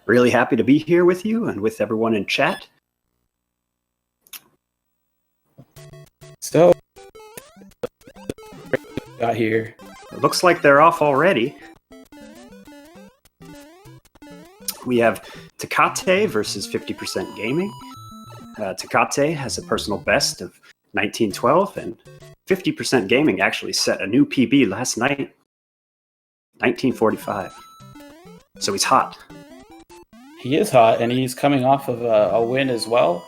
Really happy to be here with you and with everyone in chat. So, got here. It looks like they're off already. We have Tecate versus 50% Gaming. Tecate has a personal best of 1912, and 50% Gaming actually set a new PB last night, 1945. So he's hot. He is hot, and he's coming off of a win as well.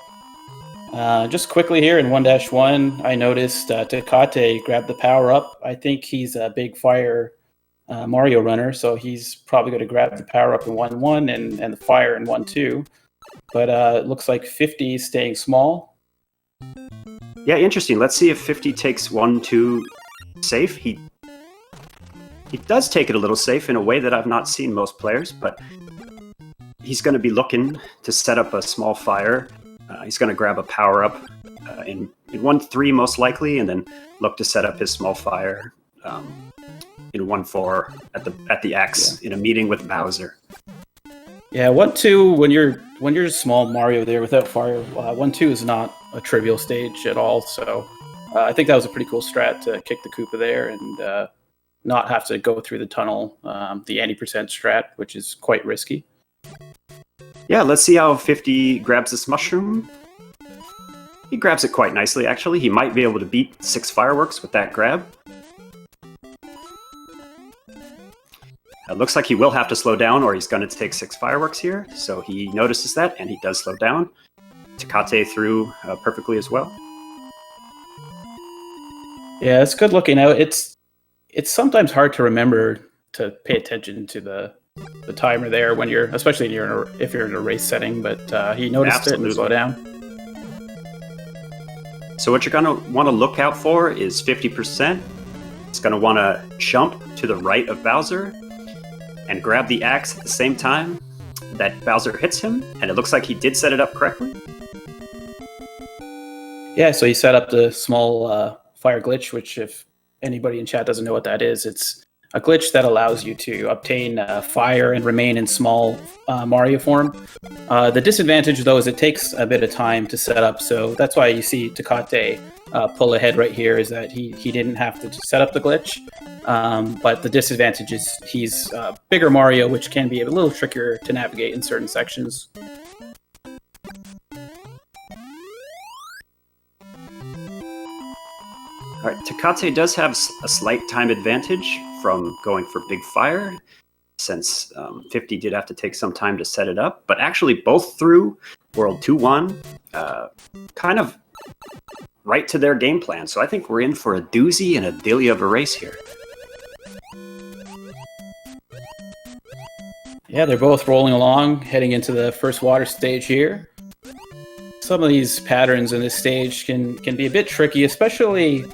Just quickly here in 1-1, I noticed Tecate grabbed the power-up. I think he's a big fire Mario runner, so he's probably going to grab the power-up in 1-1 and the fire in 1-2. But it looks like 50 is staying small. Yeah, interesting. Let's see if 50 takes 1-2 safe. He does take it a little safe in a way that I've not seen most players, but he's going to be looking to set up a small fire. He's going to grab a power-up in 1-3 most likely, and then look to set up his small fire in 1-4 at the X in a meeting with Bowser. Yeah, 1-2 when you're small Mario there without fire, 1-2 is not a trivial stage at all. So I think that was a pretty cool strat to kick the Koopa there and not have to go through the tunnel, the 80% strat, which is quite risky. Yeah, let's see how 50 grabs this mushroom. He grabs it quite nicely, actually. He might be able to beat 6 fireworks with that grab. It looks like he will have to slow down or he's going to take 6 fireworks here. So he notices that and he does slow down. Tecate through perfectly as well. Yeah, it's good looking out. It's sometimes hard to remember to pay attention to the timer there when you're, especially if you're in a race setting, but he noticed Absolutely. It and slowed down. So what you're going to want to look out for is 50%. It's going to want to jump to the right of Bowser and grab the axe at the same time that Bowser hits him, and it looks like he did set it up correctly. Yeah, so he set up the small fire glitch, which if anybody in chat doesn't know what that is, it's a glitch that allows you to obtain fire and remain in small Mario form. The disadvantage, though, is it takes a bit of time to set up, so that's why you see Tecate pull ahead right here, is that he didn't have to set up the glitch. But the disadvantage is he's bigger Mario, which can be a little trickier to navigate in certain sections. All right, Tecate does have a slight time advantage from going for big fire, since 50 did have to take some time to set it up. But actually, both through World 2-1, kind of right to their game plan. So I think we're in for a doozy and a dilly of a race here. Yeah, they're both rolling along, heading into the first water stage here. Some of these patterns in this stage can be a bit tricky, especially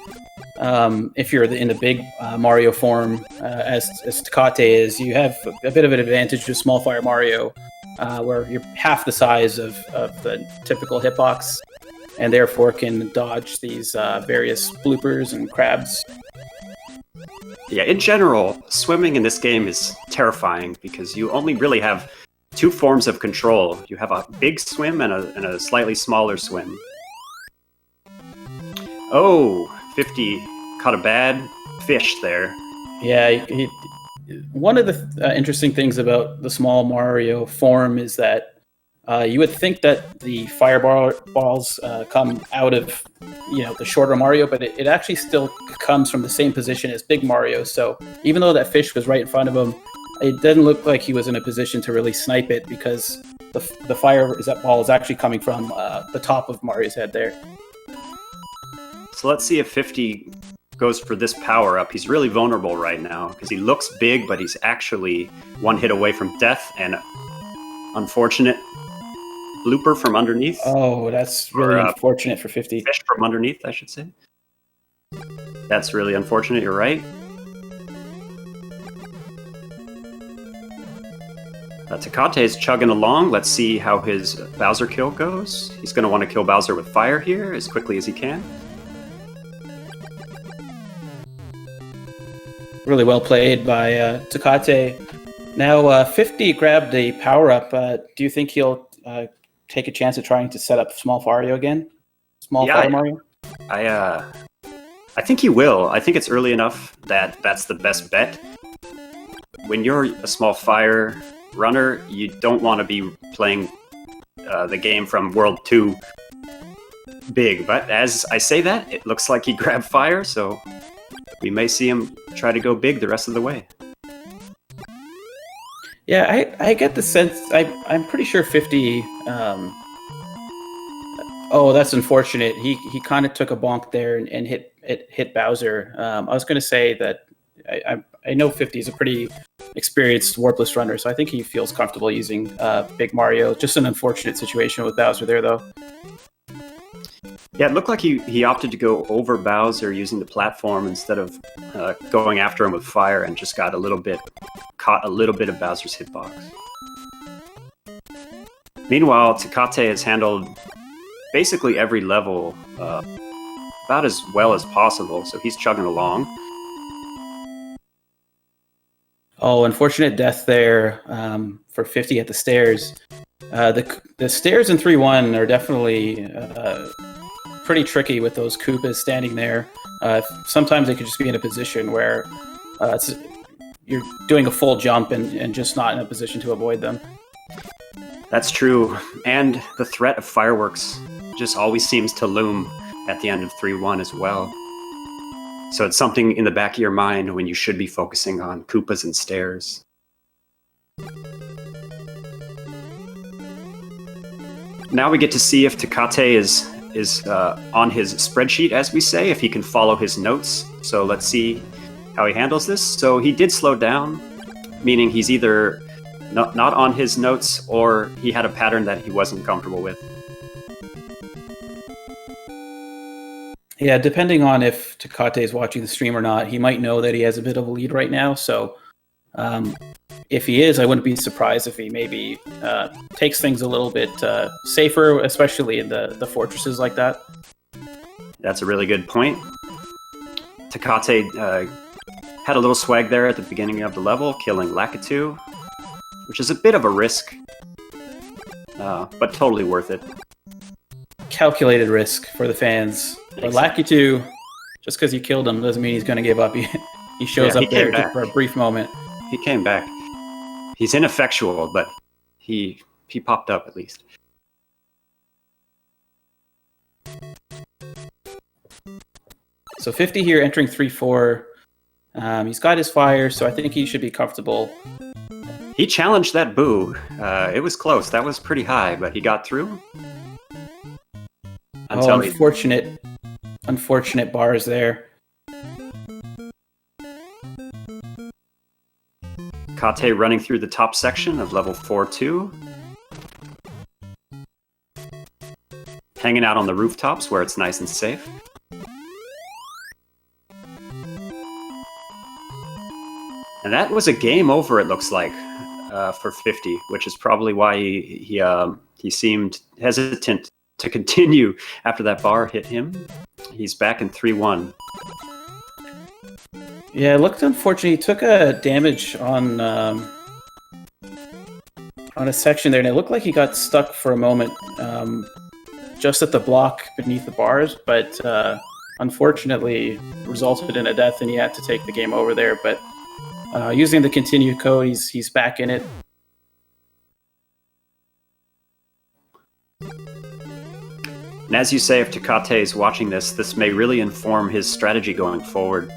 if you're in the big Mario form, as Tecate is. You have a bit of an advantage to small fire Mario, where you're half the size of the typical hitbox, and therefore can dodge these various bloopers and crabs. Yeah, in general, swimming in this game is terrifying because you only really have 2 forms of control. You have a big swim and a slightly smaller swim. Oh, 50 caught a bad fish there. Yeah, one of the interesting things about the small Mario form is that you would think that the fireballs come out of the shorter Mario, but it actually still comes from the same position as big Mario. So even though that fish was right in front of him, it didn't look like he was in a position to really snipe it because the fireball is actually coming from the top of Mario's head there. So let's see if 50 goes for this power-up. He's really vulnerable right now because he looks big, but he's actually 1 hit away from death and unfortunate blooper from underneath. Oh, that's really unfortunate for 50. Fish from underneath, I should say. That's really unfortunate, you're right. Tecate is chugging along. Let's see how his Bowser kill goes. He's going to want to kill Bowser with fire here as quickly as he can. Really well played by Tecate. Now, 50 grabbed the power up. Do you think he'll take a chance at trying to set up Small Mario again? Fire Mario? I think he will. I think it's early enough that that's the best bet. When you're a small fire runner, you don't want to be playing the game from World 2 big. But as I say that, it looks like he grabbed fire, so we may see him try to go big the rest of the way. Yeah, I get the sense. I'm pretty sure 50. Oh, that's unfortunate. He kind of took a bonk there and hit Bowser. I was going to say that I know 50 is a pretty experienced Warpless runner, so I think he feels comfortable using Big Mario. Just an unfortunate situation with Bowser there, though. Yeah, it looked like he opted to go over Bowser using the platform instead of going after him with fire, and just got caught a little bit of Bowser's hitbox. Meanwhile, Tecate has handled basically every level about as well as possible, so he's chugging along. Oh, unfortunate death there for 50 at the stairs. The stairs in 3-1 are definitely pretty tricky with those Koopas standing there. Sometimes they could just be in a position where you're doing a full jump and just not in a position to avoid them. That's true, and the threat of fireworks just always seems to loom at the end of 3-1 as well. So it's something in the back of your mind when you should be focusing on Koopas and stairs. Now we get to see if Tecate is on his spreadsheet, as we say, if he can follow his notes. So let's see how he handles this. So he did slow down, meaning he's either not on his notes or he had a pattern that he wasn't comfortable with. Yeah, depending on if Tecate is watching the stream or not, he might know that he has a bit of a lead right now. So if he is, I wouldn't be surprised if he maybe takes things a little bit safer, especially in the fortresses like that. That's a really good point. Tecate had a little swag there at the beginning of the level, killing Lakitu, which is a bit of a risk, but totally worth it. Calculated risk for the fans. But Lakitu, just because you killed him doesn't mean he's going to give up. He shows up there just for a brief moment. He came back. He's ineffectual, but he popped up at least. So 50 here entering 3-4. He's got his fire, so I think he should be comfortable. He challenged that boo. It was close. That was pretty high, but he got through. Unfortunate bars there. Kate running through the top section of level 4-2. Hanging out on the rooftops where it's nice and safe. And that was a game over, it looks like, for 50, which is probably why he seemed hesitant to continue after that bar hit him. He's back in 3-1. Yeah, it looked unfortunate. He took a damage on a section there, and it looked like he got stuck for a moment just at the block beneath the bars, but unfortunately resulted in a death, and he had to take the game over there. But using the continue code, he's back in it. And as you say, if Tecate is watching this may really inform his strategy going forward.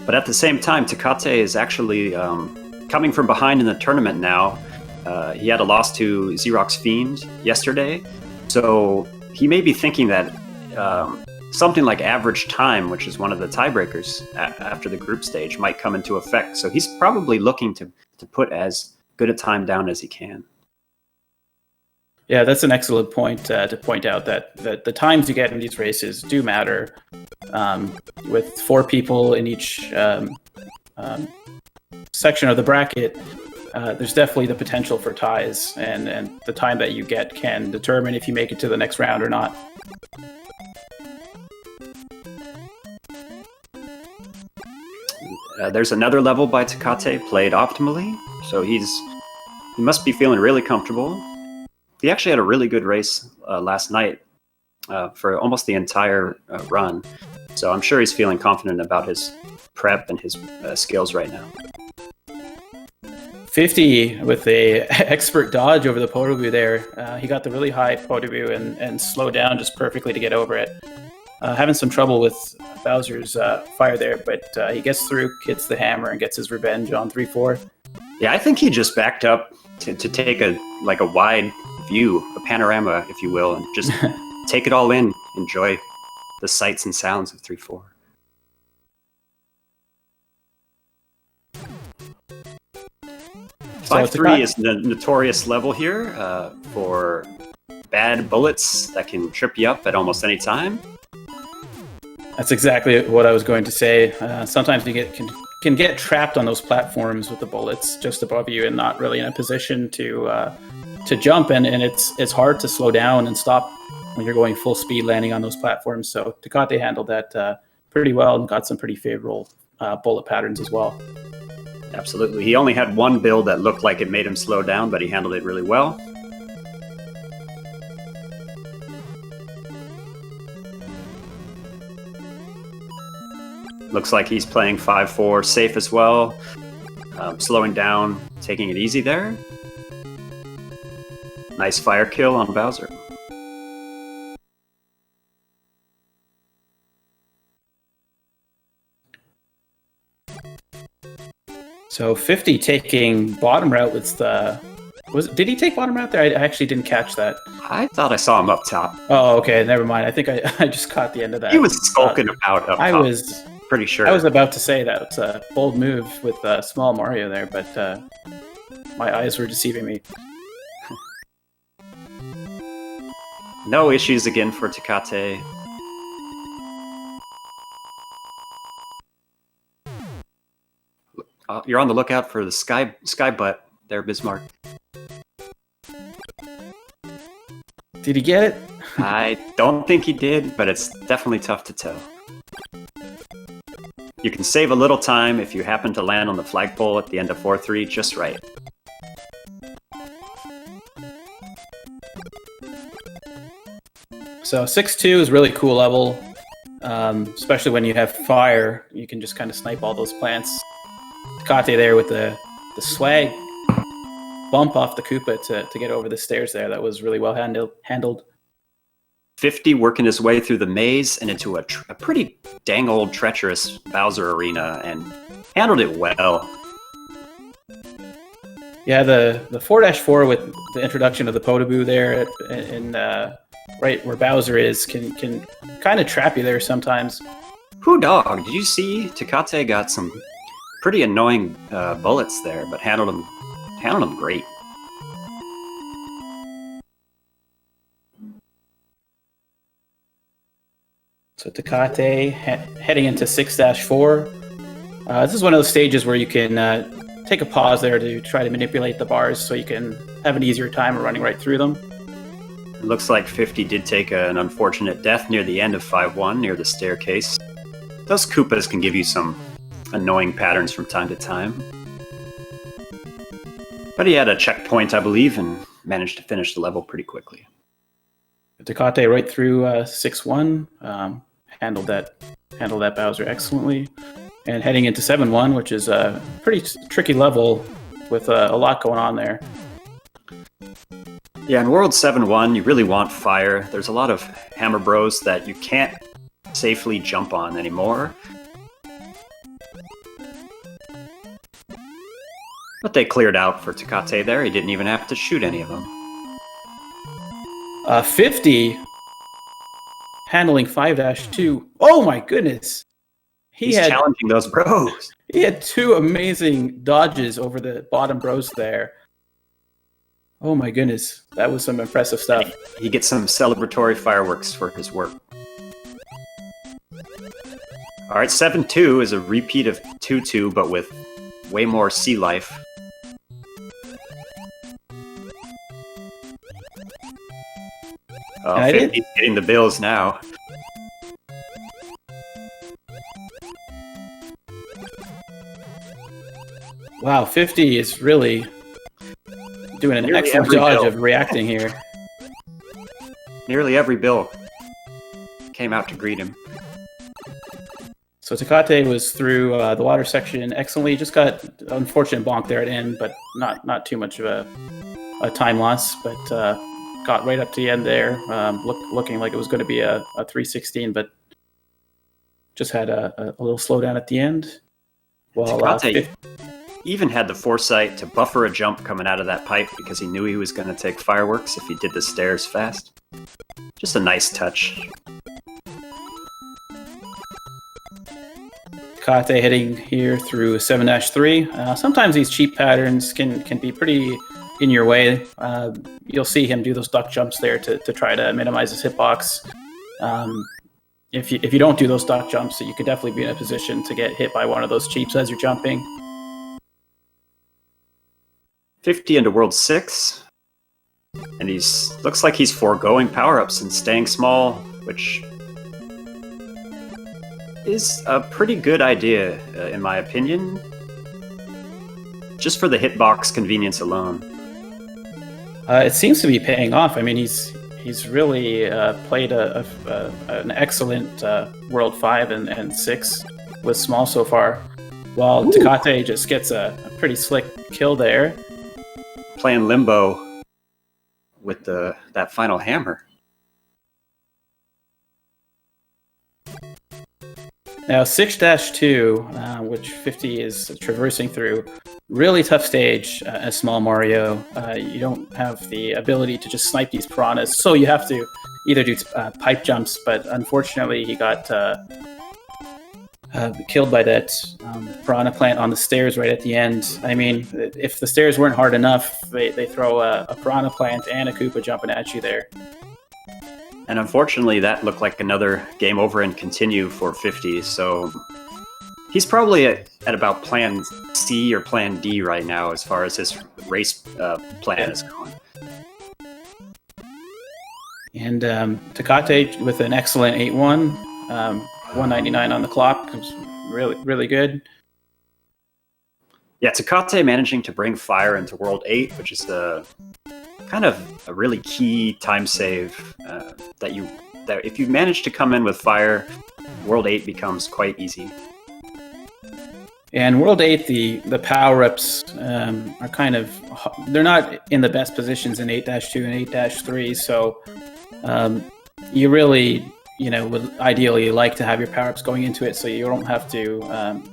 But at the same time, Tecate is actually coming from behind in the tournament now. He had a loss to Xerox Fiend yesterday, so he may be thinking that something like average time, which is one of the tiebreakers after the group stage, might come into effect. So he's probably looking to put as good a time down as he can. Yeah, that's an excellent point to point out that the times you get in these races do matter. With 4 people in each section of the bracket, there's definitely the potential for ties, and the time that you get can determine if you make it to the next round or not. There's another level by Tecate played optimally, so he must be feeling really comfortable. He actually had a really good race last night for almost the entire run, so I'm sure he's feeling confident about his prep and his skills right now. 50 with a expert dodge over the Podoboo there. He got the really high Podoboo and slowed down just perfectly to get over it. Having some trouble with Bowser's fire there, but he gets through, hits the hammer, and gets his revenge on 3-4. Yeah, I think he just backed up to take a wide view, a panorama, if you will, and just take it all in, enjoy the sights and sounds of 3-4. So 5-3 is the notorious level here for bad bullets that can trip you up at almost any time. That's exactly what I was going to say. Sometimes you can get trapped on those platforms with the bullets just above you and not really in a position to jump, and it's hard to slow down and stop when you're going full speed landing on those platforms. So Tecate handled that pretty well and got some pretty favorable bullet patterns as well. Absolutely. He only had one build that looked like it made him slow down, but he handled it really well. Looks like he's playing 5-4 safe as well. Slowing down, taking it easy there. Nice fire kill on Bowser. So 50 taking bottom route with did he take bottom route there? I actually didn't catch that. I thought I saw him up top. Oh, okay, never mind. I think I just caught the end of that. He was skulking about up top. I was pretty sure. I was about to say that it's a bold move with small Mario there, but my eyes were deceiving me. No issues again for Tecate. You're on the lookout for the sky butt there, Bismarck. Did he get it? I don't think he did, but it's definitely tough to tell. You can save a little time if you happen to land on the flagpole at the end of 4-3 just right. So 6-2 is really cool level, especially when you have fire. You can just kind of snipe all those plants. Tecate there with the swag bump off the Koopa to get over the stairs there. That was really well handled. 50 working his way through the maze and into a pretty dang old treacherous Bowser arena and handled it well. Yeah, the 4-4 with the introduction of the Podoboo there in right where Bowser is can kind of trap you there sometimes. Who dog? Did you see Tecate got some pretty annoying bullets there, but handled them great. So Tecate heading into 6-4. This is one of those stages where you can take a pause there to try to manipulate the bars so you can have an easier time of running right through them. It looks like 50 did take an unfortunate death near the end of 5-1, near the staircase. Those Koopas can give you some annoying patterns from time to time. But he had a checkpoint, I believe, and managed to finish the level pretty quickly. Tecate right through 6-1, handled that Bowser excellently. And heading into 7-1, which is a pretty tricky level with a lot going on there. Yeah, in World 7-1, you really want fire. There's a lot of Hammer Bros that you can't safely jump on anymore. But they cleared out for Tecate there. He didn't even have to shoot any of them. 50 handling 5-2. Oh my goodness! He's challenging those bros. He had two amazing dodges over the bottom bros there. Oh my goodness, that was some impressive stuff. He gets some celebratory fireworks for his work. All right, 7-2 is a repeat of 2-2, but with way more sea life. Oh, 50's getting the bills now. Wow, 50 is really doing an Nearly excellent every dodge bill. of reacting here. Nearly every bill came out to greet him. So Tecate was through the water section excellently. Just got unfortunate bonk there at end, but not too much of a time loss. But got right up to the end there, looking like it was going to be a 316, but just had a little slowdown at the end. Well, Tecate even had the foresight to buffer a jump coming out of that pipe because he knew he was going to take fireworks if he did the stairs fast. Just a nice touch. Tecate hitting here through 7-3. Sometimes these cheap patterns can be pretty in your way. You'll see him do those duck jumps there to try to minimize his hitbox. If you don't do those duck jumps, you could definitely be in a position to get hit by one of those cheaps as you're jumping. 50 into World 6. And looks like he's foregoing power-ups and staying small, which is a pretty good idea, in my opinion. Just for the hitbox convenience alone. It seems to be paying off. I mean, he's really played an excellent World 5 and 6 with small so far, while Tecate just gets a pretty slick kill there. Playing limbo with that final hammer. Now 6-2, which 50 is traversing through, really tough stage as small Mario. You don't have the ability to just snipe these piranhas, so you have to either do pipe jumps, but unfortunately he got killed by that piranha plant on the stairs right at the end. I mean, if the stairs weren't hard enough, they throw a piranha plant and a Koopa jumping at you there. And unfortunately, that looked like another game over and continue for 50, so he's probably at about plan C or plan D right now as far as his race plan is going. And Tecate with an excellent 8-1, 199 on the clock, was really, really good. Yeah, Tecate managing to bring fire into World 8, which is kind of a really key time save that if you manage to come in with fire, World 8 becomes quite easy. And World 8, the power-ups are kind of, they're not in the best positions in 8-2 and 8-3, so you really, would ideally like to have your power-ups going into it so you don't have to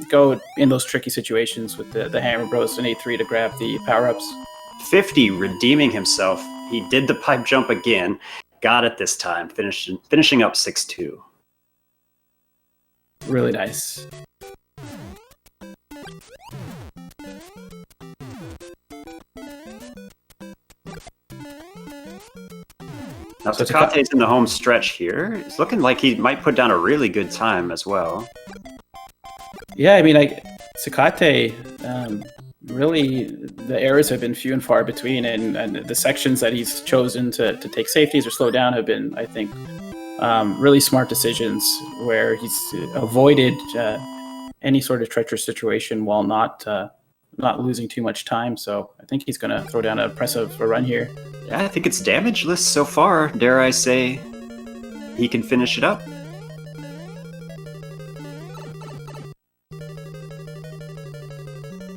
go in those tricky situations with the Hammer Bros in 8-3 to grab the power-ups. 50 redeeming himself. He did the pipe jump again, got it this time, finishing up 6-2. Really nice. Now Tecate's in the home stretch here. It's looking like he might put down a really good time as well. Yeah, I mean, Tecate, really, the errors have been few and far between, and the sections that he's chosen to take safeties or slow down have been, I think, really smart decisions where he's avoided any sort of treacherous situation while not losing too much time. So I think he's going to throw down an impressive run here. Yeah, I think it's damage list so far. Dare I say he can finish it up.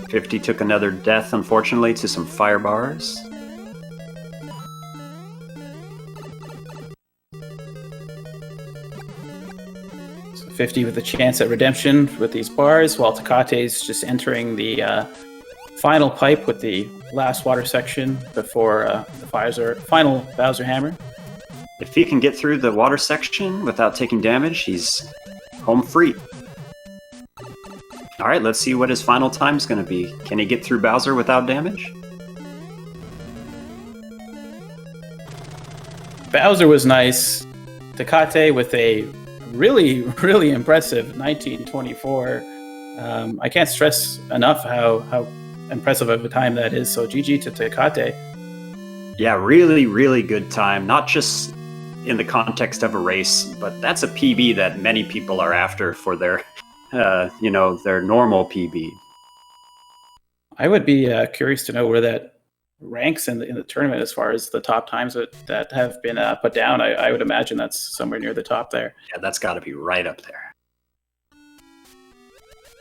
.50 took another death, unfortunately, to some fire bars. So 50 with a chance at redemption with these bars, while Tecate's just entering the final pipe with the last water section before the final Bowser Hammer. If he can get through the water section without taking damage, he's home free. All right, let's see what his final time's going to be. Can he get through Bowser without damage? Bowser was nice. Tecate with a really, really impressive 1924. I can't stress enough how impressive of a time that is. So GG to Tecate. Yeah, really, really good time. Not just in the context of a race, but that's a PB that many people are after for their their normal PB. I would be curious to know where that ranks in the tournament as far as the top times that have been put down. I would imagine that's somewhere near the top there. Yeah, that's got to be right up there.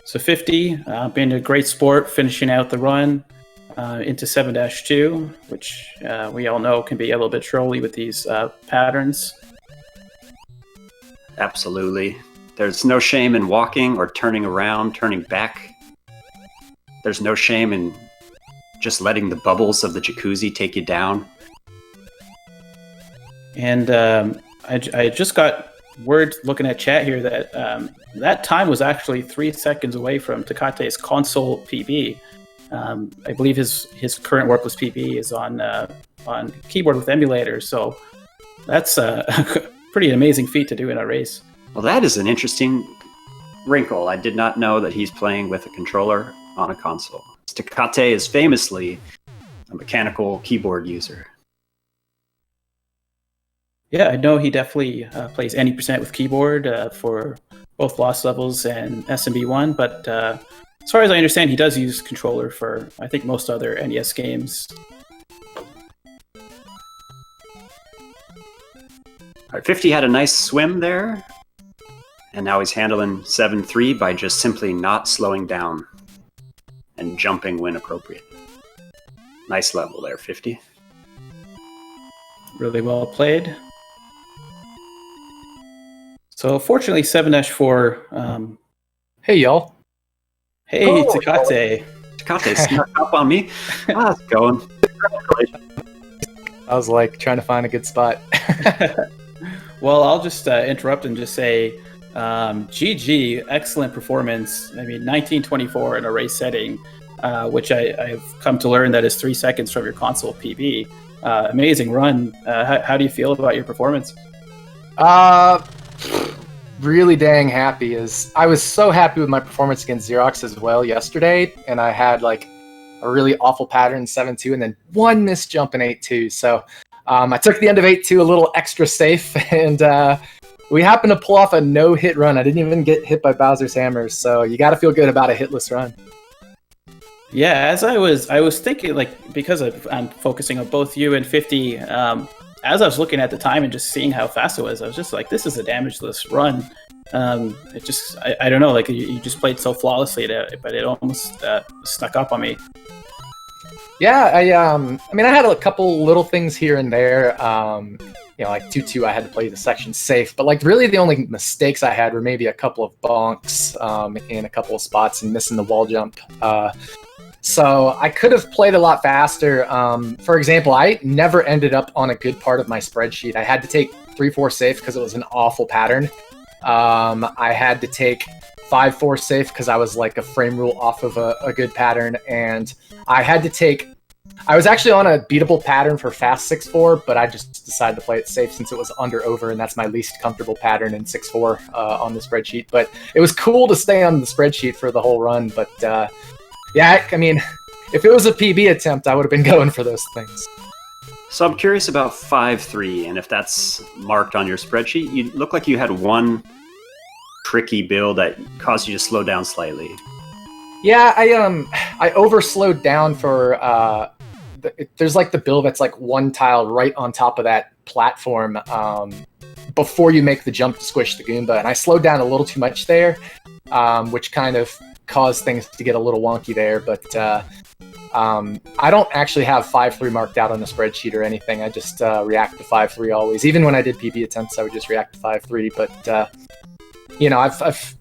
So 50, being a great sport, finishing out the run into 7-2, which we all know can be a little bit trolly with these patterns. Absolutely. There's no shame in walking or turning around, turning back. There's no shame in just letting the bubbles of the jacuzzi take you down. And I just got word looking at chat here that that time was actually 3 seconds away from Tecate's console PB. I believe his current Warpless PB is on keyboard with emulator, so that's a pretty amazing feat to do in a race. Well, that is an interesting wrinkle. I did not know that he's playing with a controller on a console. Tecate is famously a mechanical keyboard user. Yeah, I know he definitely plays any percent with keyboard for both Lost Levels and SMB 1, but as far as I understand, he does use controller for, I think, most other NES games. All right, 50 had a nice swim there, and now he's handling 7-3 by just simply not slowing down and jumping when appropriate. Nice level there, 50. Really well played. So fortunately, 7-4. Hey, y'all. Hey, Tecate. Tecate snuck up on me. How's it going? Congratulations. I was like trying to find a good spot. Well, I'll just interrupt and just say, GG, excellent performance. I mean, 1924 in a race setting, which I've come to learn that is 3 seconds from your console PB. Amazing run. How do you feel about your performance? Really dang happy. I was so happy with my performance against Xerox as well yesterday, and I had like a really awful pattern 7-2 and then one missed jump in 8-2. So I took the end of 8-2 a little extra safe, and we happened to pull off a no-hit run. I didn't even get hit by Bowser's hammers, so you got to feel good about a hitless run. Yeah, as I was thinking, like, because I'm focusing on both you and 50, as I was looking at the time and just seeing how fast it was, I was just like, this is a damageless run. It just, I don't know, like, you just played so flawlessly, but it almost snuck up on me. Yeah, I mean, I had a couple little things here and there. Like 2-2, I had to play the section safe, but like really the only mistakes I had were maybe a couple of bonks in a couple of spots and missing the wall jump. So I could have played a lot faster. For example, I never ended up on a good part of my spreadsheet. I had to take 3-4 safe because it was an awful pattern. I had to take 5-4 safe because I was like a frame rule off of a good pattern, and I was actually on a beatable pattern for fast 6-4, but I just decided to play it safe since it was under-over, and that's my least comfortable pattern in 6-4 on the spreadsheet. But it was cool to stay on the spreadsheet for the whole run, but yeah, I mean, if it was a PB attempt, I would have been going for those things. So I'm curious about 5-3, and if that's marked on your spreadsheet. You look like you had one tricky build that caused you to slow down slightly. Yeah, I overslowed down for there's like the build that's like one tile right on top of that platform before you make the jump to squish the Goomba, and I slowed down a little too much there, which kind of caused things to get a little wonky there. But I don't actually have 5-3 marked out on the spreadsheet or anything. I just react to 5-3 always. Even when I did PB attempts, I would just react to 5-3. But I've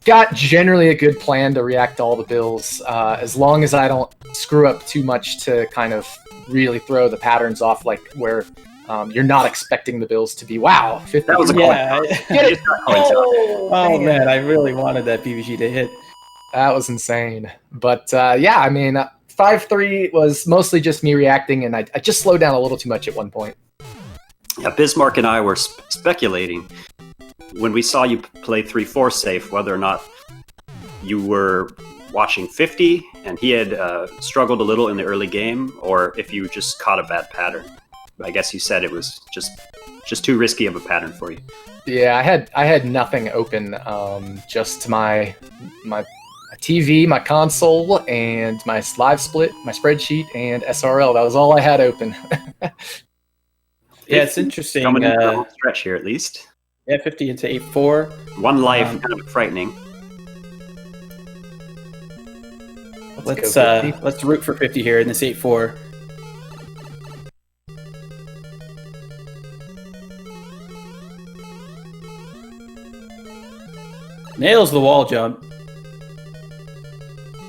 got generally a good plan to react to all the bills, as long as I don't screw up too much to kind of really throw the patterns off, like where you're not expecting the bills to be, wow, 50. That was a Yeah. Oh, Man, I really wanted that PVG to hit. That was insane. But yeah, I mean, 5-3 was mostly just me reacting, and I just slowed down a little too much at one point. Yeah, Bismarck and I were speculating when we saw you play 3-4 safe, whether or not you were watching 50 and he had struggled a little in the early game, or if you just caught a bad pattern. I guess you said it was just too risky of a pattern for you. Yeah, I had nothing open, just my a TV, my console, and my live split, my spreadsheet, and SRL. That was all I had open. Yeah, it's interesting. Coming into the home stretch here, at least. Yeah, 50 into 8-4. One life, kind of frightening. Let's root for 50 here in this 8-4. Nails the wall jump.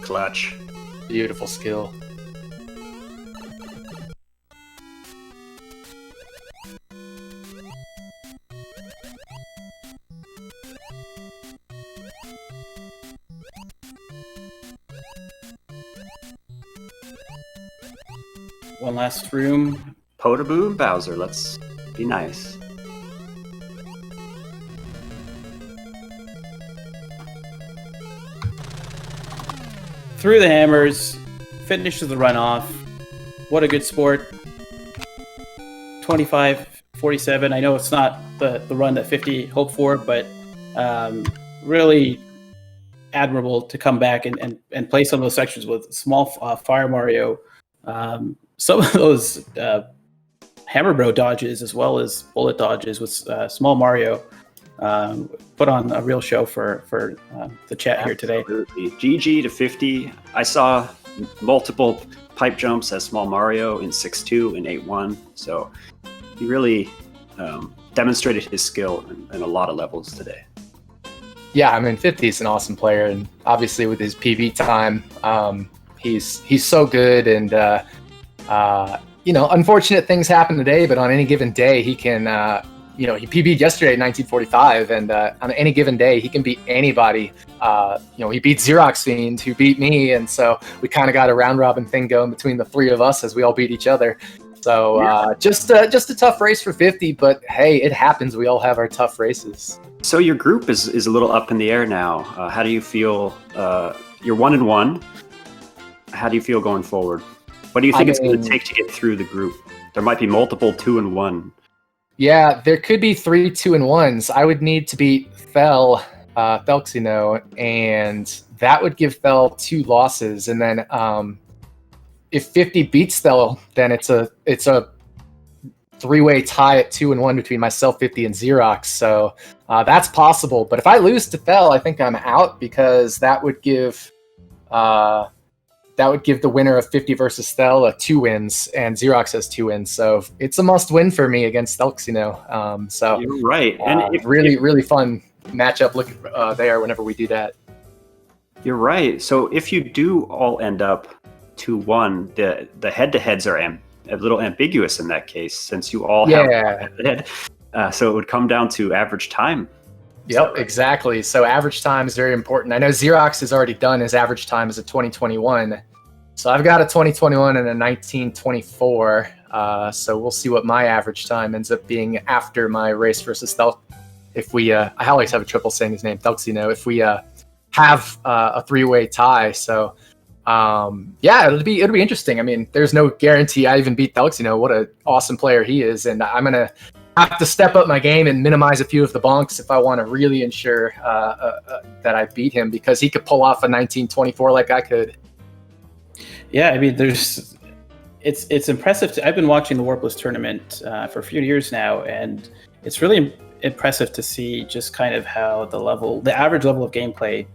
Clutch. Beautiful skill. One last room. Potaboo and Bowser, let's be nice. Through the hammers, finishes the runoff. What a good sport. 25-47. I know it's not the run that 50 hoped for, but really admirable to come back and play some of those sections with small Fire Mario. Some of those Hammer Bro dodges as well as bullet dodges with small Mario put on a real show for the chat here today. Absolutely. GG to 50. I saw multiple pipe jumps as small Mario in 6-2 and 8-1. So he really demonstrated his skill in a lot of levels today. Yeah, I mean, 50 is an awesome player, and obviously with his PB time, he's so good. And unfortunate things happen today, but on any given day, he can. He PB'd yesterday at 1945, and on any given day, he can beat anybody. He beat Xerox Fiend, who beat me, and so we kind of got a round robin thing going between the three of us as we all beat each other. So just a tough race for 50, but hey, it happens. We all have our tough races. So your group is a little up in the air now. How do you feel? You're 1-1. How do you feel going forward? What do you think it's going to take to get through the group? There might be multiple 2-1. Yeah, there could be 3 2-1s. I would need to beat Thelxino, and that would give Thel 2 losses. And then if 50 beats Thel, then it's a 3-way tie at 2-1 between myself, 50, and Xerox. So that's possible. But if I lose to Thel, I think I'm out, because that would give the winner of 50 versus Thel 2 wins, and Xerox has 2 wins. So it's a must-win for me against Thelxino. So you're right, and really fun matchup looking there whenever we do that. You're right. So if you do all end up 2-1, the head-to-heads are a little ambiguous in that case, since you all have head-to-head. So it would come down to average time. Yep, exactly. So average time is very important. I know Xerox has already done his average time as a 2021. So I've got a 2021 and a 1924. So we'll see what my average time ends up being after my race versus Thel. If we, I always have a triple saying his name, Thelxino. If we have a 3-way tie, so it'll be interesting. I mean, there's no guarantee I even beat Thelxino. What an awesome player he is, and I'm gonna have to step up my game and minimize a few of the bonks if I want to really ensure that I beat him, because he could pull off a 1924 like I could. Yeah, I mean, it's impressive. I've been watching the Warpless tournament for a few years now, and it's really impressive to see just kind of how the average level of gameplay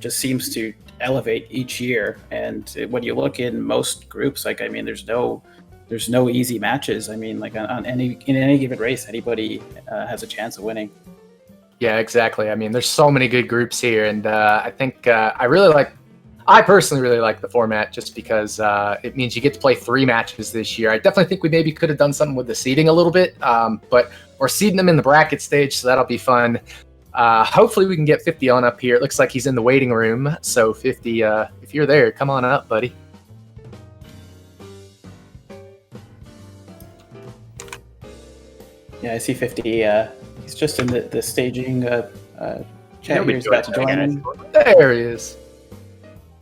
just seems to elevate each year. And when you look in most groups, like, I mean, there's no easy matches. I mean, like in any given race, anybody has a chance of winning. Yeah, exactly. I mean, there's so many good groups here, and I think I personally really like the format, just because it means you get to play 3 matches this year. I definitely think we maybe could have done something with the seeding a little bit, but we're seeding them in the bracket stage, so that'll be fun. Hopefully we can get 50 on up here. It looks like he's in the waiting room, so 50, if you're there, come on up, buddy. Yeah, I see 50. He's just in the staging chat here. He's about to join in. There he is.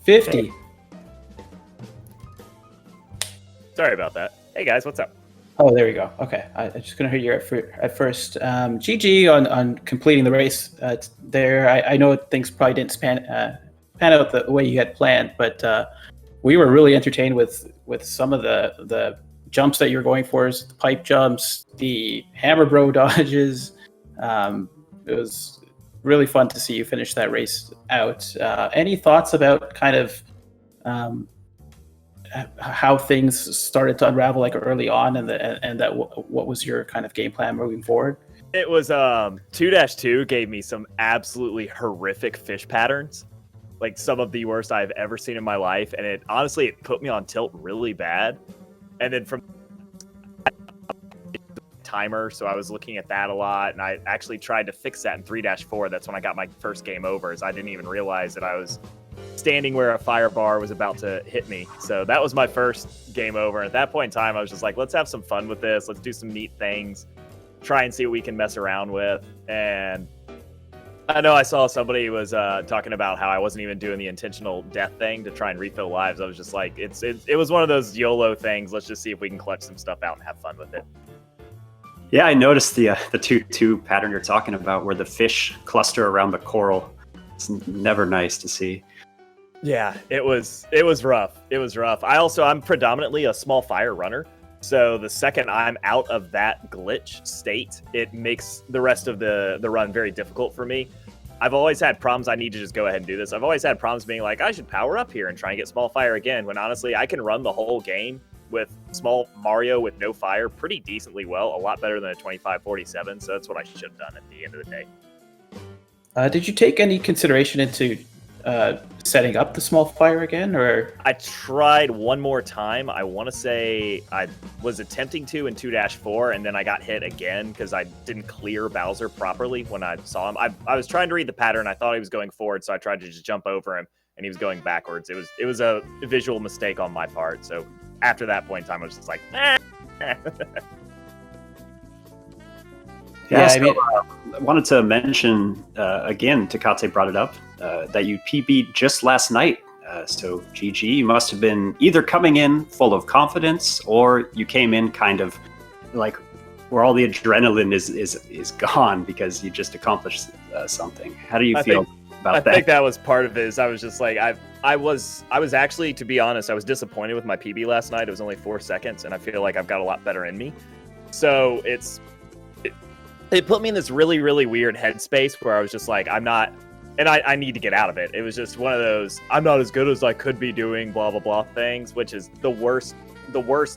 50. Sorry about that. Hey guys, what's up? Oh, there we go. Okay, I just couldn't hear you at first. GG on completing the race there. I know things probably didn't pan out the way you had planned, but we were really entertained with some of the jumps that you're going for, the pipe jumps, the hammer bro dodges. It was really fun to see you finish that race out. Any thoughts about kind of how things started to unravel like early on, and that what was your kind of game plan moving forward? It was 2-2 gave me some absolutely horrific fish patterns, like some of the worst I've ever seen in my life, and it honestly put me on tilt really bad. And then from timer, so I was looking at that a lot, and I actually tried to fix that in 3-4. That's when I got my first game overs. I didn't even realize that I was standing where a fire bar was about to hit me. So that was my first game over. At that point in time, I was just like, let's have some fun with this. Let's do some neat things. Try and see what we can mess around with. And I know I saw somebody was talking about how I wasn't even doing the intentional death thing to try and refill lives. I was just like, it was one of those YOLO things. Let's just see if we can clutch some stuff out and have fun with it. Yeah, I noticed the 2-2 pattern you're talking about, where the fish cluster around the coral. It's never nice to see. Yeah, it was rough. It was rough. I'm predominantly a small fire runner. So the second I'm out of that glitch state, it makes the rest of the run very difficult for me. I've always had problems. I need to just go ahead and do this. I've always had problems being like, I should power up here and try and get small fire again, when honestly, I can run the whole game with small Mario with no fire pretty decently well, a lot better than a 2547. So that's what I should have done at the end of the day. Did you take any consideration into setting up the small fire again, or? I tried one more time. I want to say I was attempting to in 2-4, and then I got hit again because I didn't clear Bowser properly when I saw him. I was trying to read the pattern. I thought he was going forward, so I tried to just jump over him, and he was going backwards. It was a visual mistake on my part. So after that point in time, I was just like, eh. I wanted to mention, again, Tecate brought it up, that you PB'd just last night. So GG, you must have been either coming in full of confidence, or you came in kind of like where all the adrenaline is gone because you just accomplished something. How do you feel about that? I think that was part of it. I was just like, I was actually, to be honest, I was disappointed with my PB last night. It was only 4 seconds, and I feel like I've got a lot better in me. So it put me in this really, really weird headspace where I was just like, I'm not, and I need to get out of it. It was just one of those, I'm not as good as I could be doing, blah, blah, blah things, which is the worst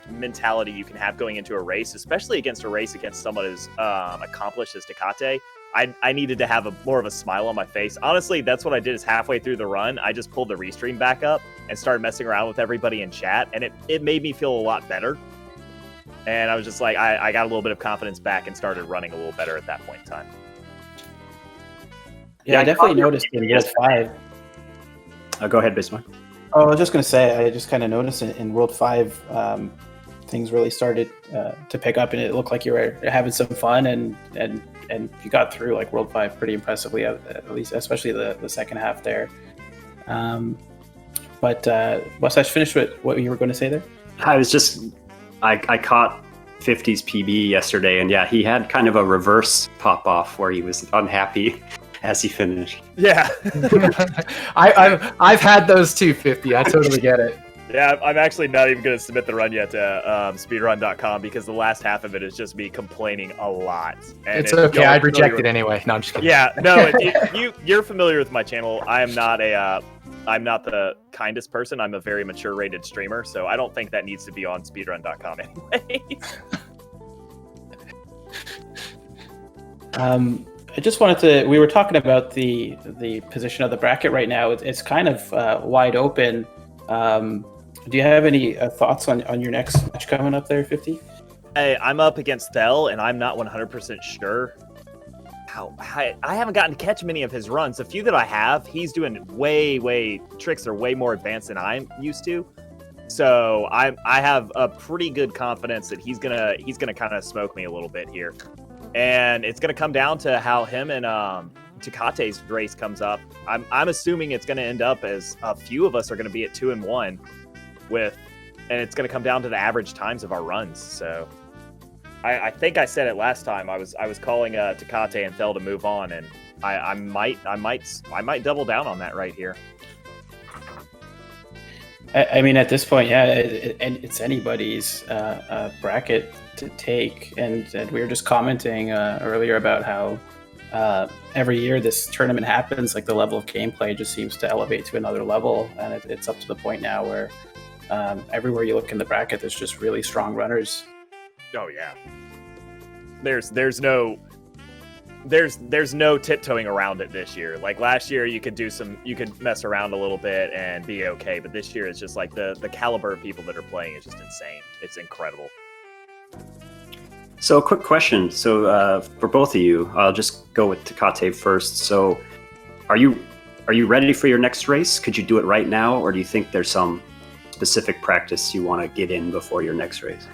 mentality you can have going into a race, especially against someone as accomplished as Tecate. I needed to have more of a smile on my face. Honestly, that's what I did. Is halfway through the run, I just pulled the restream back up and started messing around with everybody in chat, and it made me feel a lot better. And I was just like, I got a little bit of confidence back and started running a little better at that point in time. Yeah, I definitely noticed in World 5. Go ahead, Bismarck. Oh, I was just going to say, I just kind of noticed in World 5, things really started to pick up, and it looked like you were having some fun, and you got through like World 5 pretty impressively, at least, especially the second half there. But Mustache, finish with what you were going to say there? I caught 50's PB yesterday, and yeah, he had kind of a reverse pop-off where he was unhappy as he finished. Yeah. I've had those too, 50. I totally get it. Yeah, I'm actually not even going to submit the run yet to speedrun.com because the last half of it is just me complaining a lot. And it's okay. I'd reject it anyway. No, I'm just kidding. Yeah, no, you're familiar with my channel. I'm not the kindest person. I'm a very mature rated streamer, so I don't think that needs to be on speedrun.com anyway. I just wanted to. We were talking about the position of the bracket right now. It's kind of wide open. Do you have any thoughts on your next match coming up there, 50? Hey, I'm up against Thel, and I'm not 100% sure. I haven't gotten to catch many of his runs. The few that I have, he's doing way tricks are way more advanced than I'm used to. So I have a pretty good confidence that he's gonna kind of smoke me a little bit here, and it's gonna come down to how him and Tecate's race comes up. I'm assuming it's gonna end up as a few of us are gonna be at 2-1 and it's gonna come down to the average times of our runs. So I think I said it last time. I was calling Tecate and Thel to move on, and I might double down on that right here. I mean, at this point, yeah, it's anybody's bracket to take, and we were just commenting earlier about how every year this tournament happens, like the level of gameplay just seems to elevate to another level, and it's up to the point now where everywhere you look in the bracket, there's just really strong runners. Oh yeah, there's no tiptoeing around it this year. Like last year, you could mess around a little bit and be okay, but this year it's just like the caliber of people that are playing is just insane. It's incredible. So a quick question. So for both of you, I'll just go with Tecate first. So are you ready for your next race? Could you do it right now, or do you think there's some specific practice you want to get in before your next race?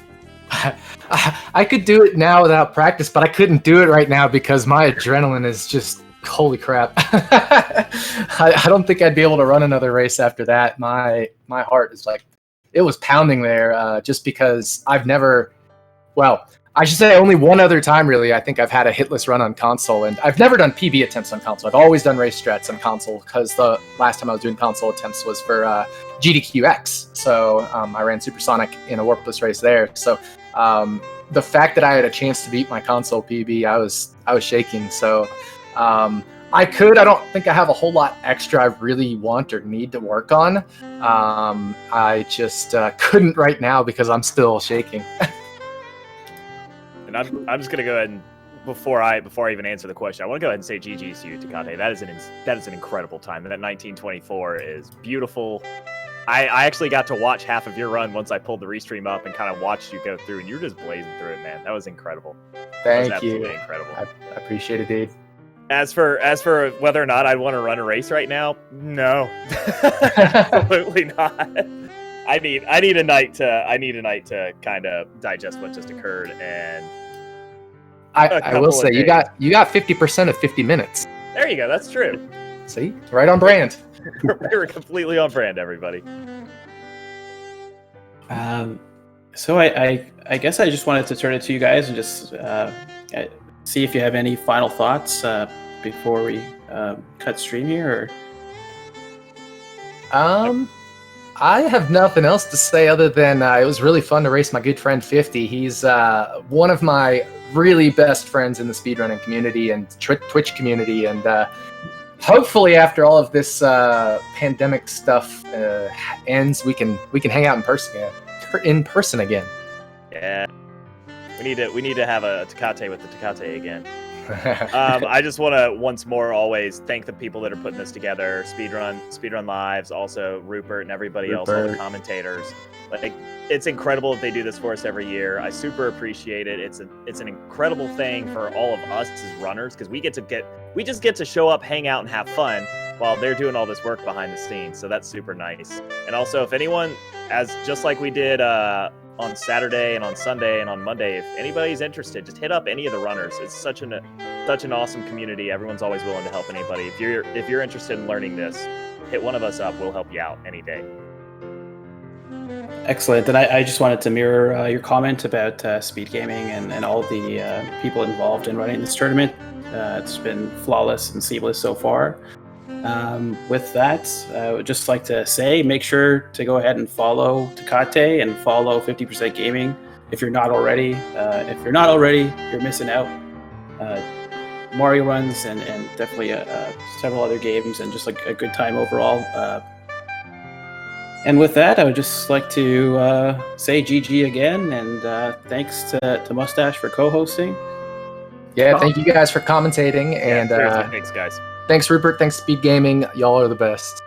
I could do it now without practice, but I couldn't do it right now because my adrenaline is just, holy crap. I don't think I'd be able to run another race after that. My heart is like, it was pounding there just because I should say only one other time really I think I've had a hitless run on console, and I've never done PB attempts on console. I've always done race strats on console because the last time I was doing console attempts was for GDQX. So I ran Supersonic in a Warpless race there. So the fact that I had a chance to beat my console PB, I was shaking. So I don't think I have a whole lot extra I really want or need to work on. I just couldn't right now because I'm still shaking. And I'm just gonna go ahead and before I even answer the question, I want to go ahead and say GG's to you, Tecate. That is an incredible time. That 1924 is beautiful. I actually got to watch half of your run once I pulled the restream up and kind of watched you go through, and you're just blazing through it, man. That was incredible. Thank that was you. Absolutely incredible. I appreciate it, dude. As for whether or not I'd want to run a race right now, no, absolutely not. I need a night to kind of digest what just occurred, and I will say you got 50% of 50 minutes. There you go. That's true. See, right on brand. We were completely on brand, everybody. So I guess I just wanted to turn it to you guys and just see if you have any final thoughts before we cut stream here. I have nothing else to say other than it was really fun to race my good friend 50. He's one of my really best friends in the speedrunning community and Twitch community, and hopefully after all of this pandemic stuff ends, we can hang out in person again. Yeah, we need to have a Tecate with the Tecate again. I just want to once more always thank the people that are putting this together, Speedrun Lives, also Rupert and everybody else, all the commentators. Like, it's incredible that they do this for us every year. I super appreciate it. It's an incredible thing for all of us as runners, because we just get to show up, hang out, and have fun while they're doing all this work behind the scenes. So that's super nice. And also, if anyone, just like we did on Saturday and on Sunday and on Monday, if anybody's interested, just hit up any of the runners. It's such an awesome community. Everyone's always willing to help anybody. If you're interested in learning this, hit one of us up. We'll help you out any day. Excellent. And I just wanted to mirror your comment about SpeedGaming and all the people involved in running this tournament. It's been flawless and seamless so far. With that, I would just like to say, make sure to go ahead and follow Tecate and follow 50% Gaming if you're not already. If you're not already, you're missing out. Mario runs and definitely several other games, and just like a good time overall. And with that, I would just like to say GG again, and thanks to Mustache for co-hosting. Yeah, thank you guys for commentating, and thanks, guys. Thanks, Rupert. Thanks, SpeedGaming. Y'all are the best.